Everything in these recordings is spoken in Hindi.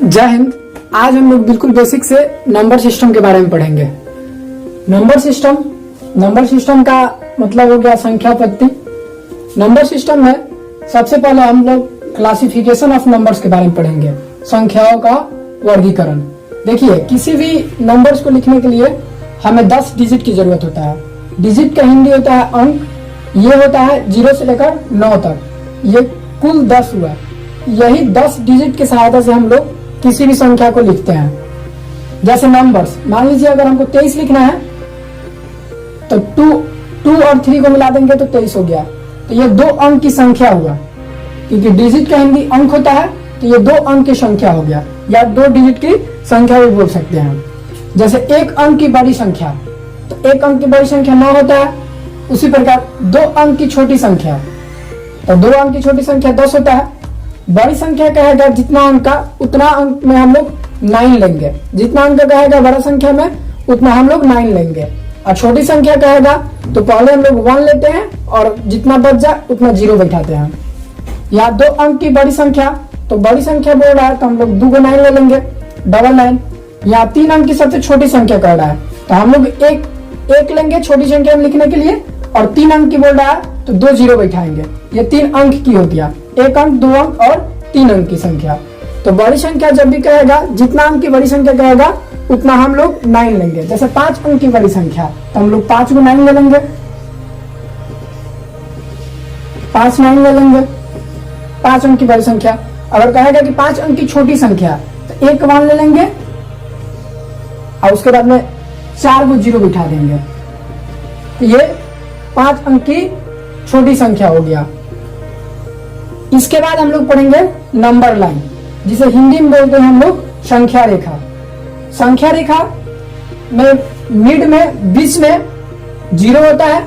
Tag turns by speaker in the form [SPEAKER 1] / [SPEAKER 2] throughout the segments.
[SPEAKER 1] जय हिंद। आज हम लोग बिल्कुल बेसिक से नंबर सिस्टम के बारे में पढ़ेंगे। नंबर सिस्टम का मतलब हो गया संख्या पत्ती। नंबर सिस्टम में सबसे पहले हम लोग क्लासिफिकेशन ऑफ नंबर्स के बारे में पढ़ेंगे, संख्याओं का वर्गीकरण। देखिए, किसी भी नंबर्स को लिखने के लिए हमें 10 डिजिट की जरूरत होता है। डिजिट का हिंदी होता है अंक। ये होता है 0 से लेकर 9 तक, ये कुल 10 हुआ। यही 10 डिजिट की सहायता से हम लोग किसी भी संख्या को लिखते हैं। जैसे नंबर्स, मान लीजिए अगर हमको 23 लिखना है तो 2 और 3 को मिला देंगे तो 23 हो गया। तो ये 2 अंक की संख्या हुआ, क्योंकि डिजिट का हिंदी अंक होता है, तो ये 2 अंक की संख्या हो गया, या 2 डिजिट की संख्या भी बोल सकते हैं। जैसे 1 अंक की बड़ी संख्या, तो 1 अंक की बड़ी संख्या 9 होता है। उसी प्रकार 2 अंक की छोटी संख्या, तो 2 अंक की छोटी संख्या 10 होता है। बड़ी संख्या कहेगा जितना अंक का, उतना अंक में हम लोग 9 लेंगे। जितना अंक कहेगा बड़ा संख्या में, उतना हम लोग 9 लेंगे। और छोटी संख्या कहेगा तो पहले हम लोग 1 लेते हैं और जितना बच जाए उतना 0 बैठाते हैं। या 2 अंक की बड़ी संख्या, तो बड़ी संख्या बोल रहा है तो हम लोग 2 को 9 ले लेंगे, 999। या 3 अंक की सबसे छोटी संख्या कह रहा है तो हम लोग एक लेंगे छोटी संख्या में लिखने के लिए, और 3 अंक की बोल रहा है तो 2 0 बैठाएंगे। ये 3 अंक की हो गया, 1 अंक, 2 अंक और 3 अंक की संख्या। तो बड़ी संख्या जब भी कहेगा, जितना अंक की बड़ी संख्या कहेगा उतना हम लोग 9 लेंगे। जैसे 5 अंक की बड़ी संख्या, तो हम लोग 5 को 9 ले लेंगे, 5 9 ले लेंगे, 5 अंक की बड़ी संख्या। अगर कहेगा कि 5 अंक की छोटी संख्या, तो 1 1 ले लेंगे और उसके बाद में 4 को 0 बिठा देंगे। तो ये 5 अंक की छोटी संख्या हो गया। इसके बाद हम लोग पढ़ेंगे नंबर लाइन, जिसे हिंदी में बोलते हैं हम लोग संख्या रेखा। संख्या रेखा में मिड में, बीच में 0 होता है।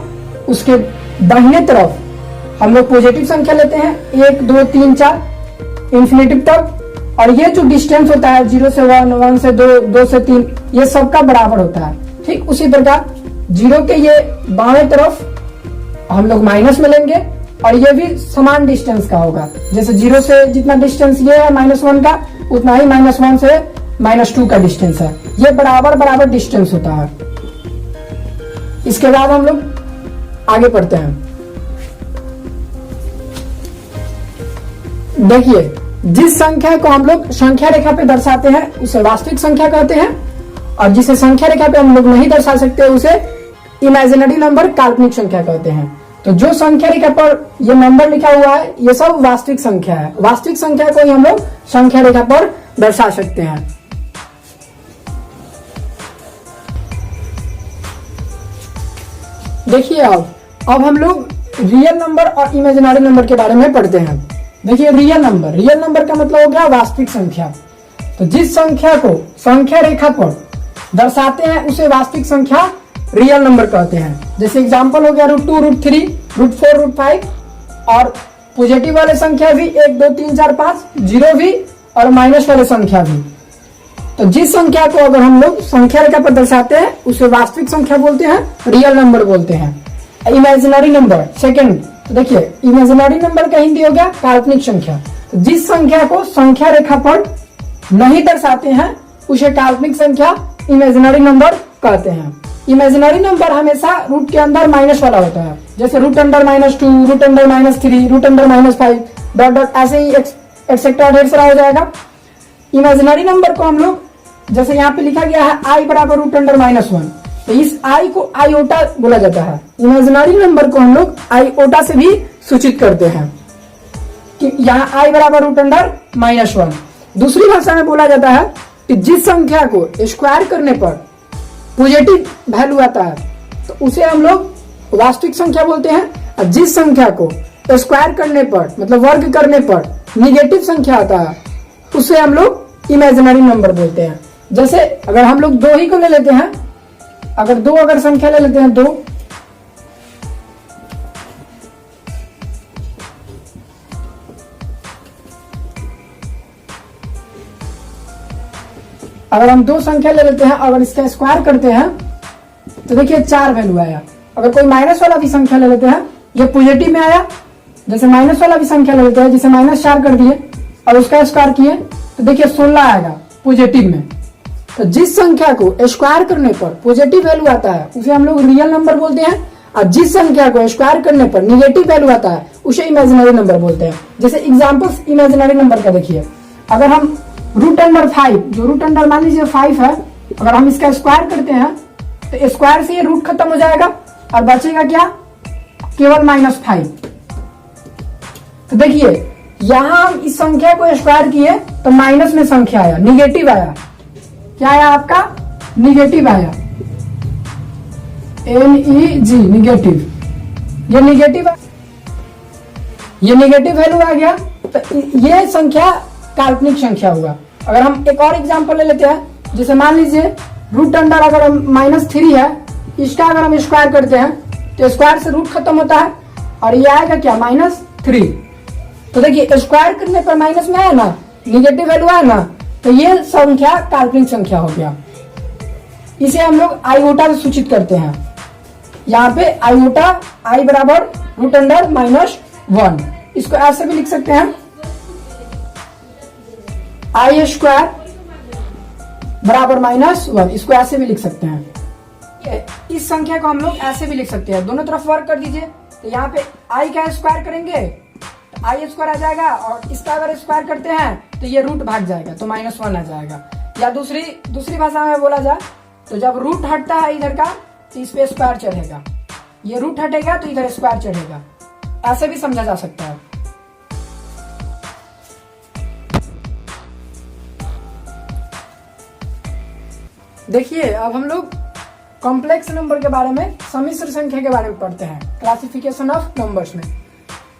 [SPEAKER 1] उसके दाहिने तरफ हम लोग पॉजिटिव संख्या लेते हैं, 1 2 3 4 इंफिनिटिव तक। और ये जो डिस्टेंस होता है 0 से 1, 1 से 2, 2 से 3, ये सबका बराबर होता है। ठीक उसी प्रकार 0 के ये बाएं तरफ हम लोग माइनस में लेंगे, और ये भी समान डिस्टेंस का होगा। जैसे 0 से जितना डिस्टेंस ये है -1 का, उतना ही -1 से -2 का डिस्टेंस है। ये बराबर डिस्टेंस होता है। इसके बाद हम लोग आगे पढ़ते हैं। देखिए, जिस संख्या को हम लोग संख्या रेखा पे दर्शाते हैं उसे वास्तविक संख्या कहते हैं, और जिसे संख्या रेखा पे हम लोग नहीं दर्शा सकते उसे इमेजिनरी नंबर, काल्पनिक संख्या कहते हैं। तो जो संख्या रेखा पर ये नंबर लिखा हुआ है, ये सब वास्तविक संख्या है। वास्तविक संख्या को ही हम लोग संख्या रेखा पर दर्शा सकते हैं। देखिए, अब हम लोग रियल नंबर और इमेजिनरी नंबर के बारे में पढ़ते हैं। देखिए, रियल नंबर का मतलब हो गया वास्तविक संख्या। तो जिस संख्या को संख्या रेखा पर दर्शाते हैं उसे वास्तविक संख्या रियल नंबर कहते हैं। जैसे एग्जांपल हो गया √2, √3, √4, √5। और पॉजिटिव वाले संख्या भी 1 2 3 4 5, 0 भी, और माइनस वाले संख्या भी। तो जिस संख्या को अगर हम लोग संख्या रेखा पर दर्शाते हैं उसे वास्तविक संख्या बोलते हैं, रियल नंबर बोलते हैं। इमेजिनरी नंबर सेकंड, तो देखिए इमेजिनरी नंबर का हिंदी हो गया काल्पनिक संख्या। तो जिस संख्या को संख्या रेखा पर नहीं दर्शाते हैं उसे काल्पनिक संख्या, इमेजिनरी नंबर कहते हैं। इमेजिनरी नंबर हमेशा रूट के अंदर माइनस वाला होता है। जैसे √2, √3, √5, डॉट ऐसे ही एक्सेट्रा ढेर सारा हो जाएगा। इमेजिनरी नंबर को हम लोग, जैसे यहाँ पे लिखा गया है i बराबर √1, तो इस i को आयोटा बोला जाता है। इमेजिनरी नंबर को हम लोग आयोटा से भी सूचित करते हैं कि यहाँ i बराबर √1। दूसरी भाषा में बोला जाता है कि जिस संख्या को स्क्वायर करने पर पॉजिटिव वैल्यू आता है तो उसे हम लोग वास्तविक संख्या बोलते हैं, और जिस संख्या को स्क्वायर करने पर, मतलब वर्ग करने पर निगेटिव संख्या आता है उसे हम लोग इमेजिनरी नंबर बोलते हैं। जैसे अगर हम लोग 2 ही को ले लेते हैं, अगर संख्या ले लेते हैं 2, अगर हम 2 संख्या ले लेते हैं, अगर इसका स्क्वायर करते हैं तो देखिए 4 वैल्यू आया। अगर कोई माइनस वाला भी संख्या ले लेते हैं, ये पॉजिटिव में आया। जैसे माइनस वाला भी संख्या ले लेते हैं, जिसे -4 कर दिए और उसका स्क्वायर किए तो देखिए 16 आएगा पॉजिटिव में। तो जिस संख्या को स्क्वायर करने पर पॉजिटिव वैल्यू आता है उसे हम लोग रियल नंबर बोलते हैं, और जिस संख्या को स्क्वायर करने पर निगेटिव वैल्यू आता है उसे इमेजिनरी नंबर बोलते हैं। जैसे एग्जांपल्स इमेजिनरी नंबर का देखिए, अगर हम रूट अंडर 5, जो रूट अंडर मान लीजिए 5 है, अगर हम इसका स्क्वायर करते हैं तो स्क्वायर से ये रूट खत्म हो जाएगा और बचेगा क्या, केवल -5। तो देखिए यहां हम इस संख्या को स्क्वायर किए तो माइनस में संख्या आया, निगेटिव आया। क्या आया आपका, निगेटिव आया, NEG निगेटिव। ये निगेटिव वैल्यू आ गया तो ये संख्या काल्पनिक संख्या होगा। अगर हम एक और एग्जांपल ले लेते हैं, जैसे मान लीजिए रूट अंडर अगर हम -3 है, इसका अगर हम स्क्वायर करते हैं तो स्क्वायर से रूट खत्म होता है और ये आएगा क्या, -3। तो देखिए स्क्वायर करने पर माइनस में आया ना, निगेटिव वैल्यू आया ना, तो ये संख्या काल्पनिक संख्या हो गया। इसे हम लोग आयोटा से सूचित करते हैं। यहाँ पे आयोटा आई बराबर रूट अंडर -1, इसको ऐसे भी लिख सकते हैं, आई स्क्वायर बराबर -1, इसको ऐसे भी लिख सकते हैं। इस संख्या को हम लोग ऐसे भी लिख सकते हैं, दोनों तरफ वर्क कर दीजिए। तो यहाँ पे आई का स्क्वायर करेंगे तो आई स्क्वायर आ जाएगा, और इसका अगर स्क्वायर करते हैं तो ये रूट भाग जाएगा तो -1 आ जाएगा। या दूसरी भाषा में बोला जाए तो जब रूट हटता है इधर का तो इस पे स्क्वायर चढ़ेगा, ये रूट हटेगा तो इधर स्क्वायर चढ़ेगा, ऐसे भी समझा जा सकता है। देखिए अब हम लोग कॉम्प्लेक्स नंबर के बारे में, सम्मिश्र संख्या के बारे में पढ़ते हैं क्लासिफिकेशन ऑफ नंबर्स में।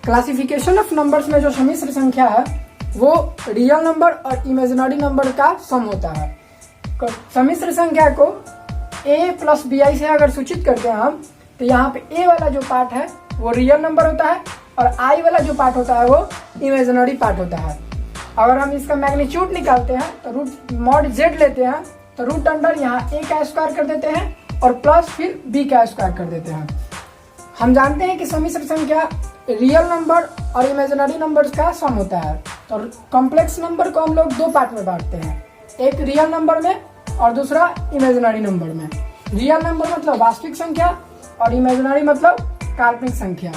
[SPEAKER 1] क्लासिफिकेशन ऑफ नंबर्स में जो सम्मिश्र संख्या है वो रियल नंबर और इमेजिनरी नंबर का सम होता है। सम्मिश्र संख्या को a + bi से अगर सूचित करते हैं हम, तो यहाँ पे a वाला जो पार्ट है वो रियल नंबर होता है और i वाला जो पार्ट होता है वो इमेजिनरी पार्ट होता है। अगर हम इसका मैग्नीट्यूड निकालते हैं तो रूट मॉड z लेते हैं तो रूट अंडर यहाँ a का स्क्वायर कर देते हैं और प्लस फिर b का स्क्वायर कर देते हैं। हम जानते हैं कि सम्मिश्र संख्या रियल नंबर और इमेजिनरी नंबर्स का सम होता है। तो कॉम्प्लेक्स नंबर को हम लोग दो पार्ट में बांटते हैं, एक रियल नंबर में और दूसरा इमेजिनरी नंबर में। रियल नंबर मतलब वास्तविक संख्या और इमेजिनरी मतलब काल्पनिक संख्या।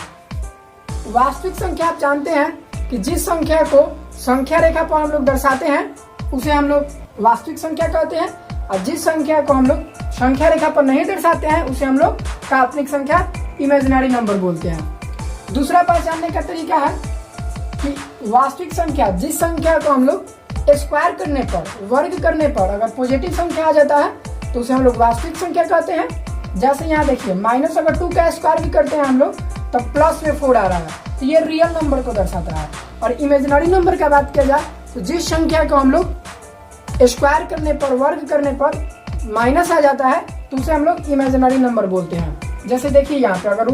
[SPEAKER 1] वास्तविक संख्या आप जानते हैं कि जिस संख्या को संख्या रेखा पर हम लोग दर्शाते हैं उसे हम लोग वास्तविक संख्या कहते हैं, और जिस संख्या को हम लोग संख्या रेखा पर नहीं दर्शाते हैं उसे हम लोग काल्पनिक संख्या इमेजिनरी नंबर बोलते हैं। दूसरा पहचानने का तरीका है कि वास्तविक संख्या, जिस संख्या को हम लोग स्क्वायर करने पर, वर्ग करने पर अगर पॉजिटिव संख्या आ जाता है तो उसे हम लोग वास्तविक संख्या कहते हैं। जैसे यहाँ देखिए माइनस अगर 2 का स्क्वायर भी करते हैं हम लोग तो प्लस में 4 आ रहा है, तो ये रियल नंबर को दर्शाता है। और इमेजिनरी नंबर का बात किया जाए तो जिस संख्या को हम लोग स्क्वायर करने पर, वर्ग करने पर माइनस आ जाता है तो उसे हम लोग इमेजिनरी नंबर बोलते हैं। जैसे देखिए यहाँ पे अगर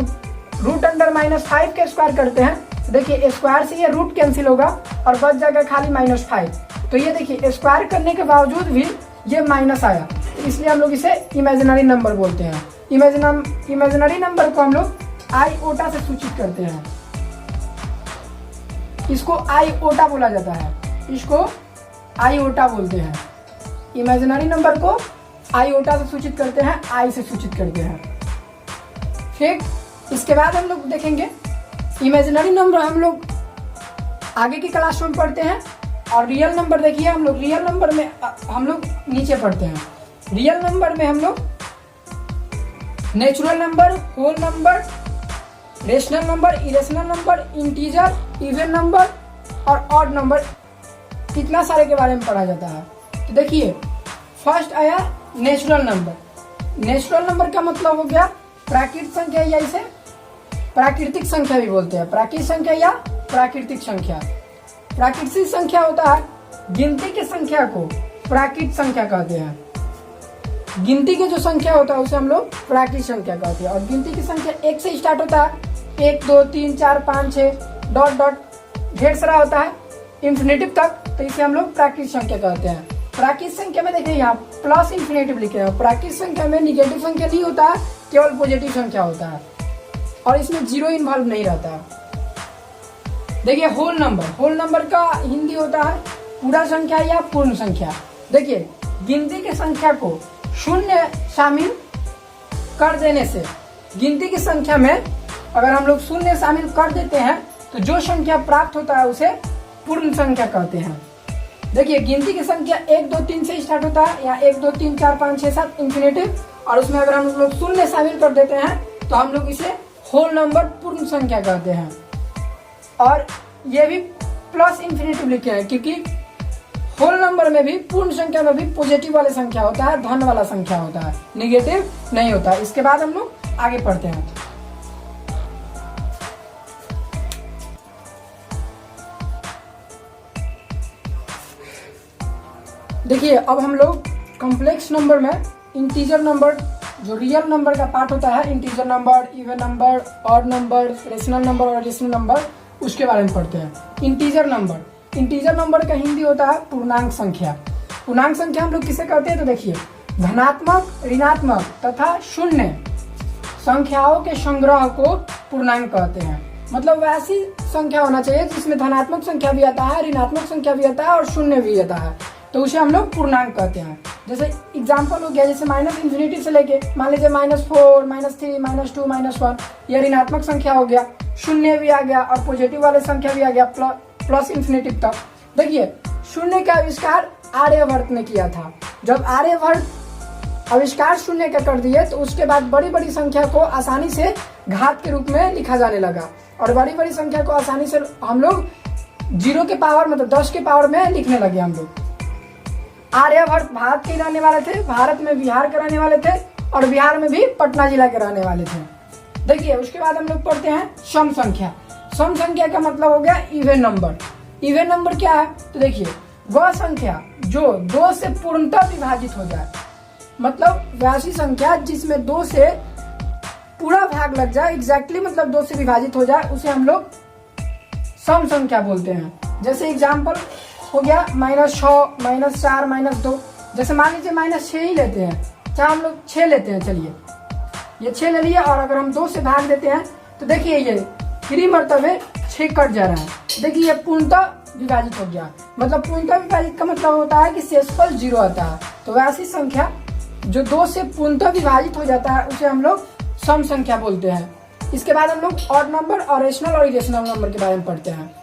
[SPEAKER 1] रूट अंडर -5 के स्क्वायर करते हैं तो देखिए स्क्वायर से ये रूट कैंसिल होगा और बच जाएगा खाली -5। तो ये देखिए स्क्वायर करने के बावजूद भी ये माइनस आया, तो इसलिए हम लोग इसे इमेजिनरी नंबर बोलते हैं। इमेजिनरी नंबर को हम लोग आईओटा से सूचित करते हैं, इसको आईओटा बोला जाता है, इसको आईओटा बोलते हैं। इमेजिनरी नंबर को आईओटा से सूचित करते हैं, आई से सूचित करते हैं। ठीक, इसके बाद हम लोग देखेंगे इमेजिनरी नंबर हम लोग आगे की क्लास में पढ़ते हैं, और रियल नंबर देखिए हम लोग रियल नंबर में हम लोग नीचे पढ़ते हैं। रियल नंबर में हम लोग natural number, whole number, rational number, irrational number, integer, even number और ऑड नंबर, कितना सारे के बारे में पढ़ा जाता है। तो देखिए फर्स्ट आया नेचुरल नंबर। नेचुरल नंबर का मतलब हो गया प्राकृतिक संख्या, या इसे प्राकृतिक संख्या भी बोलते हैं। प्राकृतिक संख्या या प्राकृतिक संख्या। प्राकृतिक संख्या होता है गिनती की संख्या को प्राकृतिक संख्या कहते हैं। गिनती के जो संख्या होता है उसे हम लोग प्राकृतिक संख्या कहते हैं। और गिनती की संख्या 1 से स्टार्ट होता है, 1 2 3 4 5 6 डॉट डॉट ढेर सारा होता है इंफिनिटिव तक, तो इसे हम लोग प्राकृतिक संख्या कहते हैं। प्राकृतिक संख्या में देखिए यहाँ प्लस इंफिनिटिव लिखे हैं। प्राकृतिक संख्या में निगेटिव संख्या नहीं होता है, केवल पॉजिटिव संख्या होता है और इसमें जीरो इन्वॉल्व नहीं रहता है। देखिए होल नंबर, होल नंबर का हिंदी होता है पूरा संख्या या पूर्ण संख्या। देखिए गिनती की संख्या को शून्य शामिल कर देने से, गिनती की संख्या में अगर हम लोग शून्य शामिल कर देते हैं तो जो संख्या प्राप्त होता है उसे पूर्ण संख्या कहते हैं। देखिए गिनती की संख्या 1 2 3 से स्टार्ट होता है, या 1 2 3 4 5 6 7 इंफिनिटिव, और उसमें अगर हम लोग शून्य शामिल कर देते हैं तो हम लोग इसे होल नंबर पूर्ण संख्या कहते हैं। और ये भी प्लस इंफिनिटिव लिखे हैं क्योंकि होल नंबर में भी, पूर्ण संख्या में भी पॉजिटिव वाला संख्या होता है, धन वाला संख्या होता है, निगेटिव नहीं होता। इसके बाद हम लोग आगे पढ़ते हैं। देखिए अब हम लोग कॉम्प्लेक्स नंबर में इंटीजर नंबर, जो रियल नंबर का पार्ट होता है, integer number, even number, odd number, rational number और रेशनल नंबर, उसके बारे में पढ़ते हैं। इंटीजर नंबर, इंटीजर नंबर का हिंदी होता है पूर्णांक संख्या। पूर्णांक संख्या हम लोग किसे कहते हैं तो देखिए धनात्मक, ऋणात्मक तथा शून्य संख्याओं के संग्रह को पूर्णांक कहते हैं। मतलब वैसी संख्या होना चाहिए जिसमें धनात्मक संख्या भी आता है, ऋणात्मक संख्या भी आता है और शून्य भी आता है, तो उसे हम लोग पूर्णांक कहते हैं। जैसे एग्जाम्पल हो गया, जैसे माइनस इंफिनिटी से लेके मान लीजिए -4, -3, -2, -1, यह ऋणात्मक संख्या हो गया, शून्य भी आ गया और पॉजिटिव वाले संख्या भी आ गया प्लस इंफिनिटी तक। देखिए शून्य का आविष्कार आर्यभट्ट ने किया था। जब आर्यभट्ट आविष्कार शून्य का कर दिए तो उसके बाद बड़ी बड़ी संख्या को आसानी से घात के रूप में लिखा जाने लगा, और बड़ी बड़ी संख्या को आसानी से हम लोग 0 के पावर मतलब 10 के पावर में लिखने लगे हम लोग। आर्यभट्ट भारत के रहने वाले थे, भारत में बिहार के रहने वाले थे, और बिहार में भी पटना जिला के रहने वाले थे। देखिए उसके बाद हम लोग पढ़ते हैं सम संख्या। सम संख्या का मतलब हो गया इवन नंबर। इवन नंबर क्या है तो देखिए वह संख्या जो 2 से पूर्णतः विभाजित हो जाए, मतलब वैसी संख्या जिसमें 2 से पूरा भाग लग जाए, एग्जैक्टली मतलब 2 से विभाजित हो जाए, उसे हम लोग सम संख्या बोलते हैं। जैसे एग्जाम्पल हो गया -6, -4, -2। जैसे मान लीजिए -6 ही लेते हैं, चाहे हम लोग 6 लेते हैं, चलिए ये 6 ले लिया, और अगर हम 2 से भाग देते हैं तो देखिए ये 3 मरतबे 6 कट जा रहा है। देखिए ये पूर्णतः विभाजित हो गया। मतलब पूर्णतः विभाजित का मतलब होता है कि शेषफल 0 आता है। तो वैसी संख्या जो 2 से पूर्णतः विभाजित हो जाता है उसे हम लोग सम संख्या बोलते हैं। इसके बाद हम लोग ऑड नंबर और रेशनल और इरेशनल नंबर के बारे में पढ़ते हैं।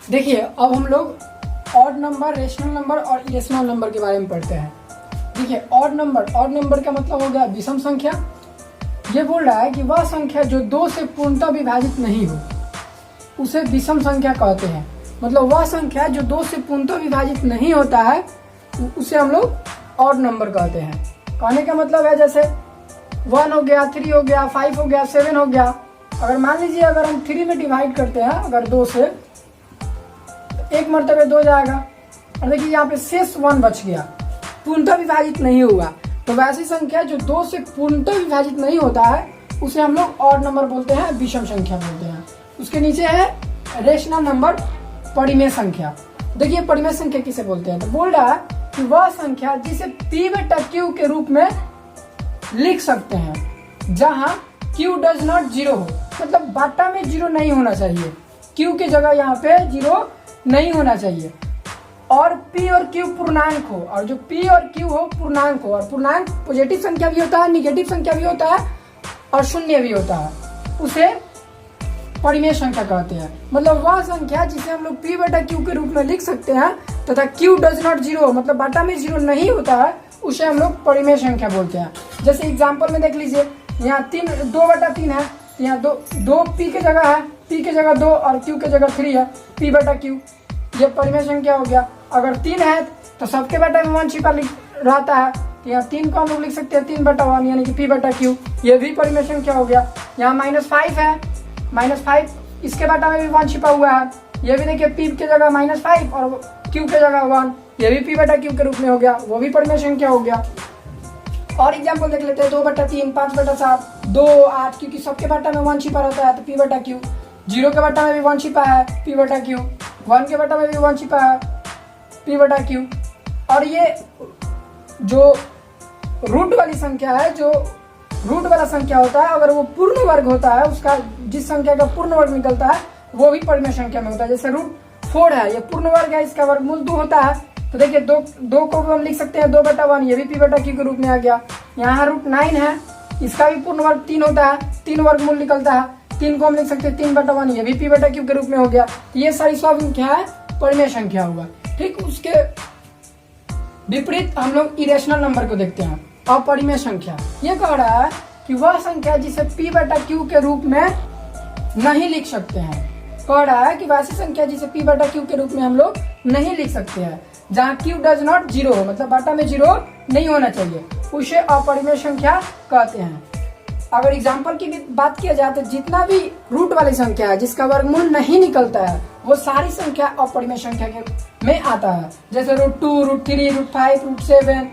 [SPEAKER 1] देखिए अब हम लोग ऑड नंबर, रेशनल नंबर और इरेशनल नंबर के बारे में पढ़ते हैं। देखिए ऑड नंबर का मतलब हो गया विषम संख्या। ये बोल रहा है कि वह संख्या जो 2 से पूर्णतः विभाजित नहीं हो उसे विषम संख्या कहते हैं। मतलब वह संख्या जो 2 से पूर्णतः विभाजित नहीं होता है उसे हम लोग ऑड नंबर कहते हैं। कहने का मतलब है जैसे 1 हो गया, 3 हो गया, 5 हो गया, 7 हो गया। अगर मान लीजिए अगर हम 3 में डिवाइड करते हैं अगर 2 से, एक मरतबे 2 जाएगा, और देखिए यहाँ पे शेष 1 बच गया, पूर्णतः विभाजित नहीं हुआ। तो वैसी संख्या जो 2 से पूर्णतः विभाजित नहीं होता है उसे हम लोग ऑड नंबर बोलते हैं, विषम संख्या बोलते हैं। उसके नीचे है रेशनल नंबर, परिमेय संख्या। देखिए परिमेय संख्या किसे बोलते हैं तो बोल रहा है कि वह संख्या जिसे p/q के रूप में लिख सकते हैं जहां q डज नॉट 0 हो, मतलब बाटा में 0 नहीं होना चाहिए, q की जगह यहाँ पे 0 नहीं होना चाहिए, और p और q पूर्णांक हो, और जो p और q हो पूर्णांक हो, और पूर्णांक पॉजिटिव संख्या भी होता है, निगेटिव संख्या भी होता है और शून्य भी होता है, उसे परिमेय संख्या कहते हैं। मतलब वह संख्या जिसे हम लोग p/q के रूप में लिख सकते हैं तथा q डज नॉट 0 मतलब बाटा में 0 नहीं होता है, उसे हम लोग परिमेय संख्या बोलते हैं। जैसे एग्जाम्पल में देख लीजिए यहाँ 2/3 है, यहाँ 2 p की जगह है, p की जगह 2 और q की जगह 3 है, p/q, ये परिमेय संख्या हो गया। अगर 3 है तो सबके बटा में 1 छिपा रहता है, तो यहाँ 3 को हम लोग लिख सकते हैं 3/1 यानी कि p/q, ये भी परिमेय संख्या हो गया। यहाँ -5 है, -5 इसके बटा में भी 1 छिपा हुआ है, ये भी देखिए p की जगह -5 और q की जगह 1, ये भी p/q के रूप में हो गया, वो भी परिमेय संख्या हो गया। और एग्जाम्पल देख लेते हैं 2/3, 5/7, 2, 8, क्योंकि सबके बटा में 1 छिपा रहता है तो p/q, 0 के बटा में भी 1 छिपा है p/q, 1 के बटा में भी 1 छिपा है p/q। और ये जो रूट वाली संख्या है जो रूट वाला संख्या होता है, अगर वो पूर्ण वर्ग होता है, उसका जिस संख्या का पूर्ण वर्ग निकलता है वो भी परिमेय संख्या में होता है। जैसे √4 है, ये पूर्ण वर्ग है, इसका वर्गमूल 2 होता है। तो देखिए दो को हम लिख सकते हैं 2/1, ये भी p/q के रूप में आ गया। यहाँ √9 है, इसका भी पूर्ण वर्ग 3 होता है, 3 वर्गमूल निकलता है, 3 को हम लिख सकते हैं 3/1, ये भी p/q के रूप में हो गया। ये सारी सब संख्या है परिमेय संख्या होगा। ठीक, उसके विपरीत हम लोग इरेशनल नंबर को देखते हैं, अपरिमेय संख्या। ये कह रहा है कि वह संख्या जिसे p/q के रूप में नहीं लिख सकते हैं। कह रहा है कि वैसी संख्या जिसे p/q के रूप में हम लोग नहीं लिख सकते हैं, जहाँ q डज नॉट 0 हो, मतलब बाटा में 0 नहीं होना चाहिए, उसे अपरिमेय संख्या कहते हैं। अगर एग्जाम्पल की बात किया जाए तो जितना भी रूट वाली संख्या है जिसका वर्गमूल नहीं निकलता है वो सारी संख्या अपरिमेय संख्या के में आता है। जैसे √2, √3, √5, √7,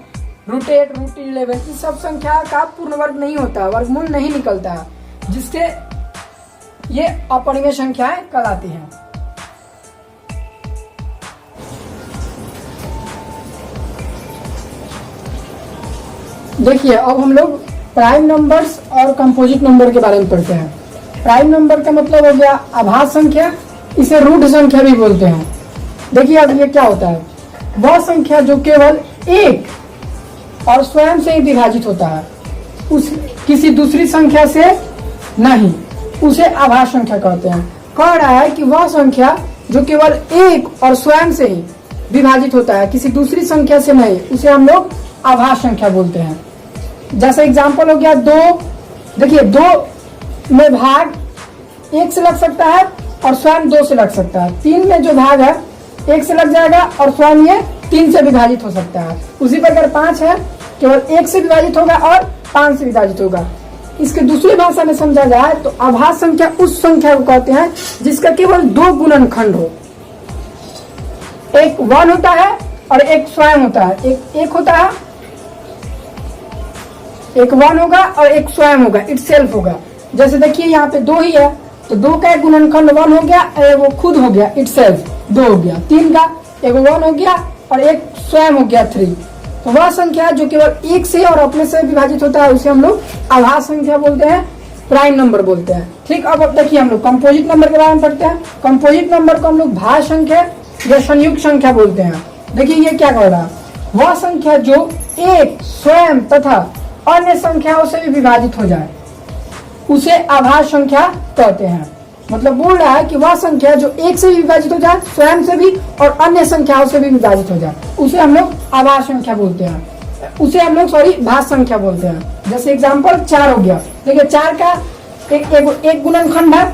[SPEAKER 1] √8, √11, इस सब संख्या का पूर्ण वर्ग नहीं होता, वर्गमूल नहीं निकलता है, जिसके ये अपरिमेय संख्याएं कहलाती हैं। देखिए अब हम लोग प्राइम नंबर्स और कंपोजिट नंबर के बारे में पढ़ते हैं। प्राइम नंबर का मतलब हो गया आभास संख्या, इसे रूट संख्या भी बोलते हैं। देखिए अब ये क्या होता है, वह संख्या जो केवल एक और स्वयं से ही विभाजित होता है, उस किसी दूसरी संख्या से नहीं, उसे आभास संख्या कहते हैं। कह रहा है कि वह संख्या जो केवल एक और स्वयं से ही विभाजित होता है, किसी दूसरी संख्या से नहीं, उसे हम लोग आभास संख्या बोलते हैं। जैसे एग्जाम्पल हो गया 2, देखिए 2 में भाग 1 से लग सकता है और स्वयं 2 से लग सकता है। 3 में जो भाग है 1 से लग जाएगा और स्वयं ये 3 से विभाजित हो सकता है। उसी प्रकार 5 है, केवल 1 से विभाजित होगा और 5 से विभाजित होगा। इसके दूसरी भाषा में समझा जाए तो आभास संख्या उस संख्या को कहते हैं जिसका केवल 2 गुणनखंड हो, एक 1 होता है और एक स्वयं होता है। एक होता है, एक 1 होगा और एक स्वयं होगा, इटसेल्फ होगा। जैसे देखिए यहाँ पे 2 ही है तो 2 का एक गुणनखंड 1 हो गया, वो खुद हो गया, इटसेल्फ 2 हो गया। 3 का एक 1 हो गया और एक स्वयं हो गया 3। तो वह संख्या जो केवल एक से और अपने से विभाजित होता है उसे हम लोग आभास संख्या बोलते हैं, प्राइम नंबर बोलते हैं। ठीक, अब देखिए हम लोग कंपोजिट नंबर के बारे में पढ़ते हैं। कंपोजिट नंबर को हम लोग भाज्य संख्या या संयुक्त संख्या बोलते हैं। देखिए ये क्या कह रहा है, वह संख्या जो एक स्वयं तथा अन्य संख्याओं से भी विभाजित हो जाए उसे आभास संख्या कहते हैं। मतलब बोल रहा है कि वह संख्या जो एक से भी विभाजित हो जाए, स्वयं से भी और अन्य संख्याओं से भी विभाजित हो जाए, उसे हम लोग आभास संख्या बोलते हैं, उसे हम लोग भाज्य संख्या बोलते हैं। जैसे एग्जाम्पल 4 हो गया, देखिए 4 का एक गुणनखंड है,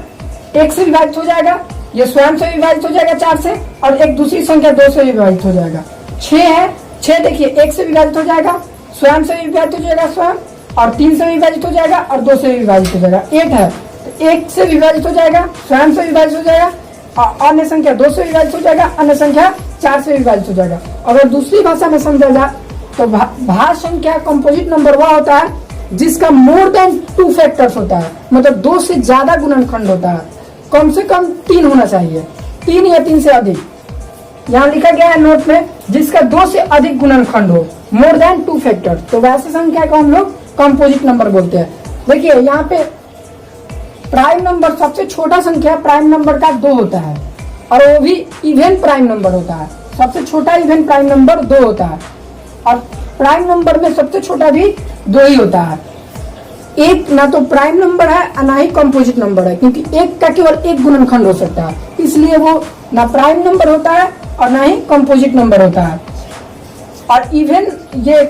[SPEAKER 1] 1 से विभाजित हो जाएगा, ये स्वयं से विभाजित हो जाएगा 4 से, और एक दूसरी संख्या 2 से विभाजित हो जाएगा। 6 है, 6 देखिए 1 से विभाजित हो जाएगा, स्वयं से विभाजित हो जाएगा स्वयं, और 3 से विभाजित हो जाएगा और 2 से विभाजित हो जाएगा। 8 है, 1 से विभाजित हो जाएगा, स्वयं से विभाजित हो जाएगा, और अन्य संख्या 2 से विभाजित हो जाएगा, अन्य संख्या 4 से विभाजित हो जाएगा। अगर दूसरी भाषा में समझा जाए तो भाज्य संख्या कंपोजिट नंबर वह होता है जिसका मोर देन 2 फैक्टर्स होता है, मतलब 2 से ज्यादा गुणनखंड होता है, कम से कम 3 होना चाहिए, 3 या 3 से अधिक। यहाँ लिखा गया है नोट में, जिसका 2 से अधिक गुणनखंड हो, मोर देन 2 फैक्टर, तो वैसे संख्या को हम लोग कंपोजिट नंबर बोलते हैं। देखिए यहाँ पे प्राइम नंबर सबसे छोटा संख्या प्राइम नंबर का 2 होता है, और वो भी इवन प्राइम नंबर होता है। सबसे छोटा इवन प्राइम नंबर 2 होता है, और प्राइम नंबर में सबसे छोटा भी 2 ही होता है। एक ना तो प्राइम नंबर है और ना ही कंपोजिट नंबर है, क्योंकि एक का केवल एक गुणनखंड हो सकता है, इसलिए वो ना प्राइम नंबर होता है और ना ही कंपोजिट नंबर होता है। और इवन ये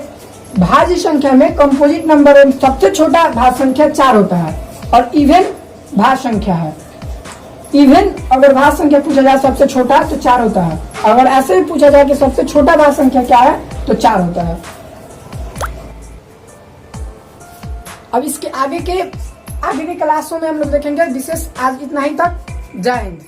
[SPEAKER 1] भाज्य संख्या में कंपोजिट नंबर में सबसे छोटा भाज्य संख्या 4 होता है, और इवन भाज्य संख्या है। इवन अगर भाज्य संख्या पूछा जाए सबसे छोटा तो 4 होता है, अगर ऐसे भी पूछा जाए कि सबसे छोटा भाज्य संख्या क्या है तो 4 होता है। अब इसके आगे के क्लासों में हम लोग देखेंगे। विशेष आज इतना ही तक। जय हिंद।